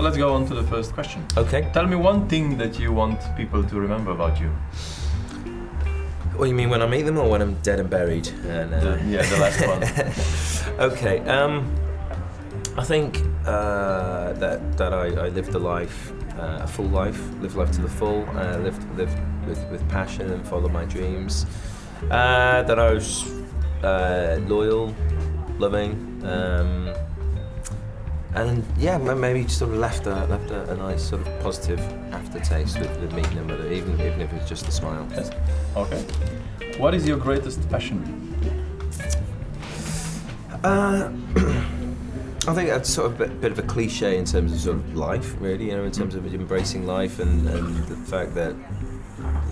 let's go on to the first question. Okay. Tell me one thing that you want people to remember about you. What, you mean when I meet them or when I'm dead and buried? And, the last one. Okay. I think that I lived a life, a full life, lived life to the full, lived with passion and followed my dreams. That I was loyal, loving, and yeah, maybe sort of left a nice sort of positive aftertaste with meeting them, even if it's just a smile. Yes. Okay. What is your greatest passion? I think that's sort of a bit of a cliche in terms of sort of life, really, in terms of embracing life and the fact that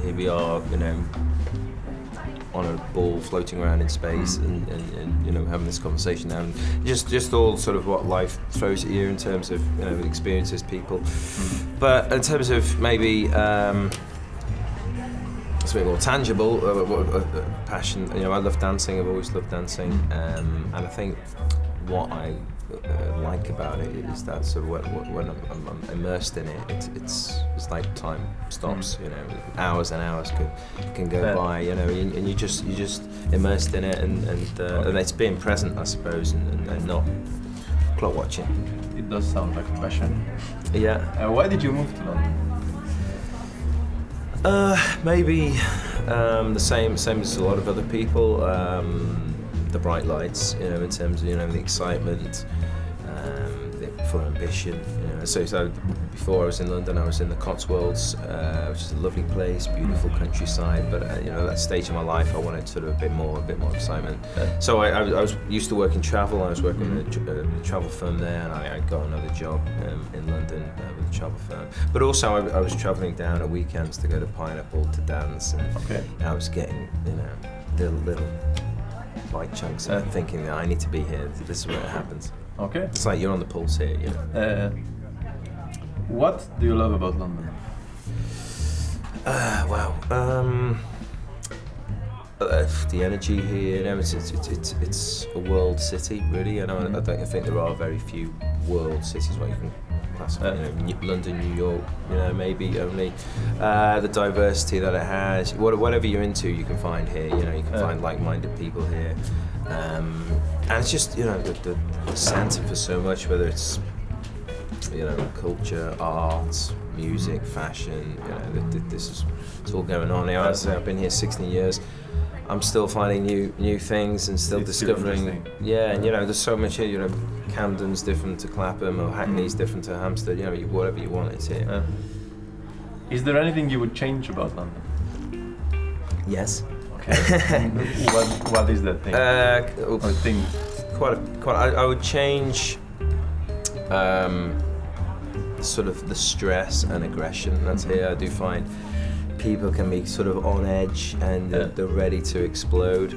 here we are, on a ball floating around in space and having this conversation now, and just all sort of what life throws at you in terms of experiences, people. But in terms of maybe something more tangible, passion. I love dancing. I've always loved dancing, and I think what I like about it is that sort of when I'm immersed in it, it's like time stops. Hours and hours can go by. And you just immersed in it, and it's being present, I suppose, and not clock watching. It does sound like a passion. Yeah. Why did you move to London? Maybe the same as a lot of other people. The bright lights, in terms of the excitement, the full ambition. So before I was in London, I was in the Cotswolds, which is a lovely place, beautiful countryside. But that stage of my life, I wanted sort of a bit more excitement. So I was used to work in travel. I was working at a travel firm there, and I got another job in London with a travel firm. But also I was travelling down at weekends to go to Pineapple to dance, and I was getting little bite chunks and thinking that I need to be here. This is where it happens. Okay. It's like you're on the pulse here, What do you love about London? The energy here, it's a world city, really. I think there are very few world cities where you can classify. London, New York, maybe only. The diversity that it has, whatever you're into, you can find here. You can find like-minded people here, and it's just the centre for so much, whether it's culture, art, music, fashion. It's all going on. I've been here 16 years. I'm still finding new things and still discovering. Yeah, and there's so much here. Camden's different to Clapham, or Hackney's different to Hampstead. Whatever you want, it's here. Is there anything you would change about London? Yes. Okay. What is that thing? Or thing? I would change sort of the stress and aggression that's here. I do find people can be sort of on edge and they're ready to explode,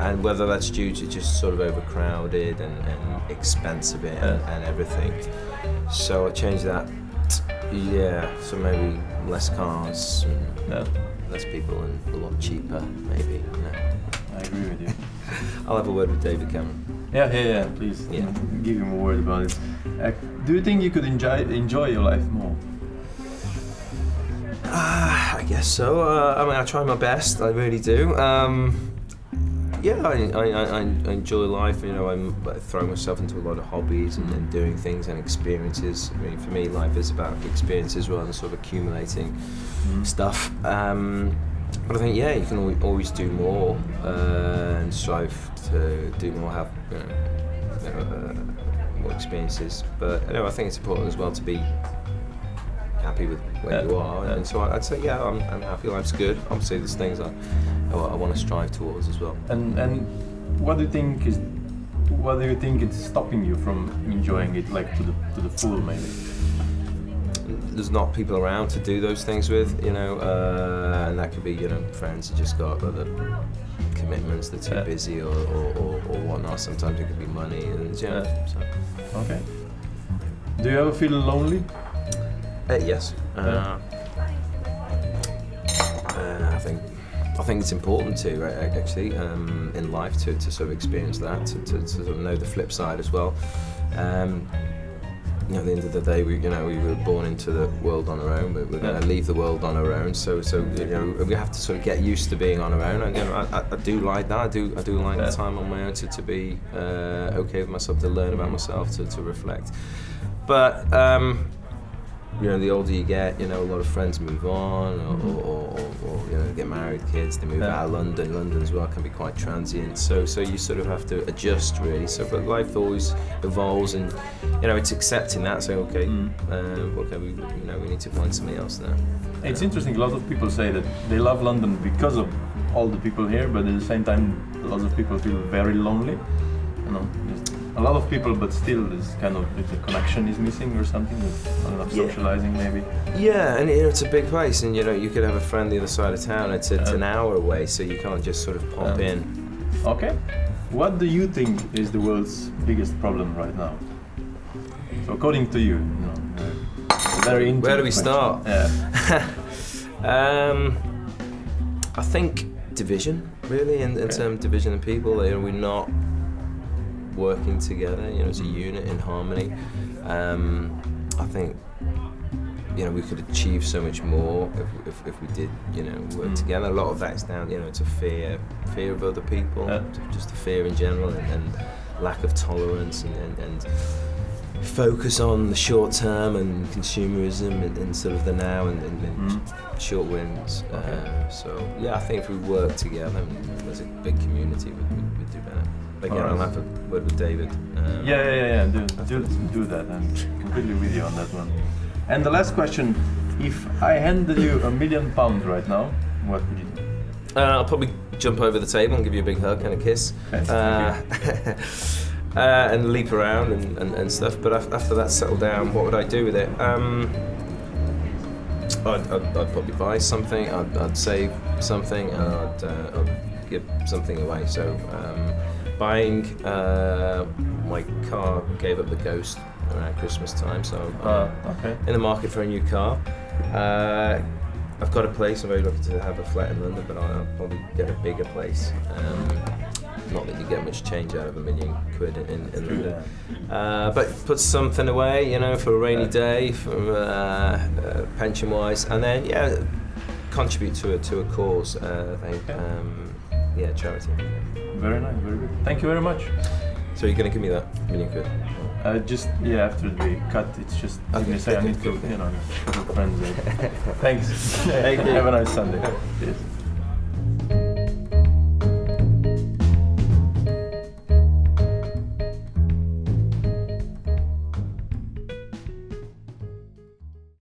and whether that's due to just sort of overcrowded and expensive and everything. So I changed that. So maybe less cars, less people, and a lot cheaper, maybe. I agree with you. I'll have a word with David Cameron. Yeah, please. Give him a word about it. Do you think you could enjoy your life more? I guess so. I try my best. I really do. I enjoy life. I'm throwing myself into a lot of hobbies and doing things and experiences. For me, life is about experiences rather than sort of accumulating stuff. But I think you can always do more and strive to do more, have more experiences. But I think it's important as well to be happy with where you are, and so I'd say I'm happy. Life's good. Obviously, there's things I want to strive towards as well. And what do you think is stopping you from enjoying it to the full, maybe? There's not people around to do those things with, and that could be friends who just got other commitments, they're too busy or whatnot. Sometimes it could be money and So. Okay. Do you ever feel lonely? Yes. I think it's important to actually in life to sort of experience that, to sort of know the flip side as well. at the end of the day, we were born into the world on our own, but we're going to leave the world on our own. So we have to sort of get used to being on our own. And I do like that. I do like the time on my own to be okay with myself, to learn about myself, to reflect. But the older you get, a lot of friends move on, or get married, kids, they move out of London. London as well can be quite transient, so you sort of have to adjust really. So, but life always evolves, and it's accepting that. So okay, we need to find something else now. It's interesting. A lot of people say that they love London because of all the people here, but at the same time, a lot of people feel very lonely. A lot of people, but still, this kind of the connection is missing or something. Not enough socializing, maybe. Yeah, and it's a big place, and you could have a friend the other side of town. It's an hour away, so you can't just sort of pop in. Okay. What do you think is the world's biggest problem right now? So, according to you, very interesting. Where do we start? I think division, really, in terms of division of people. We're not working together, as a unit in harmony. I think, we could achieve so much more if we did, work together. A lot of that's down, to fear of other people, just the fear in general, and lack of tolerance, and focus on the short term and consumerism and sort of the now and short wins. I think if we work together as a big community, we'd do better. Again, I'll have a word with David. Do that. I'm completely with you on that one. And the last question: if I handed you £1 million right now, what would you do? I'll probably jump over the table and give you a big hug and a kiss, and leap around and stuff. But after that's settled down, what would I do with it? I'd probably buy something. I'd save something, and I'd give something away. So. Buying my car gave up the ghost around Christmas time, so I'm in the market for a new car. I've got a place. I'm very lucky to have a flat in London, but I'll probably get a bigger place. Not that you get much change out of £1 million in London, but put something away, for a rainy day, for pension-wise, and then contribute to a cause. I think, charity. Very nice, very good. Thank you very much. So you're going to give me that £1 million? After we cut, it's just say I need to, friends. Thanks. Thank you. Have a nice Sunday. Cheers.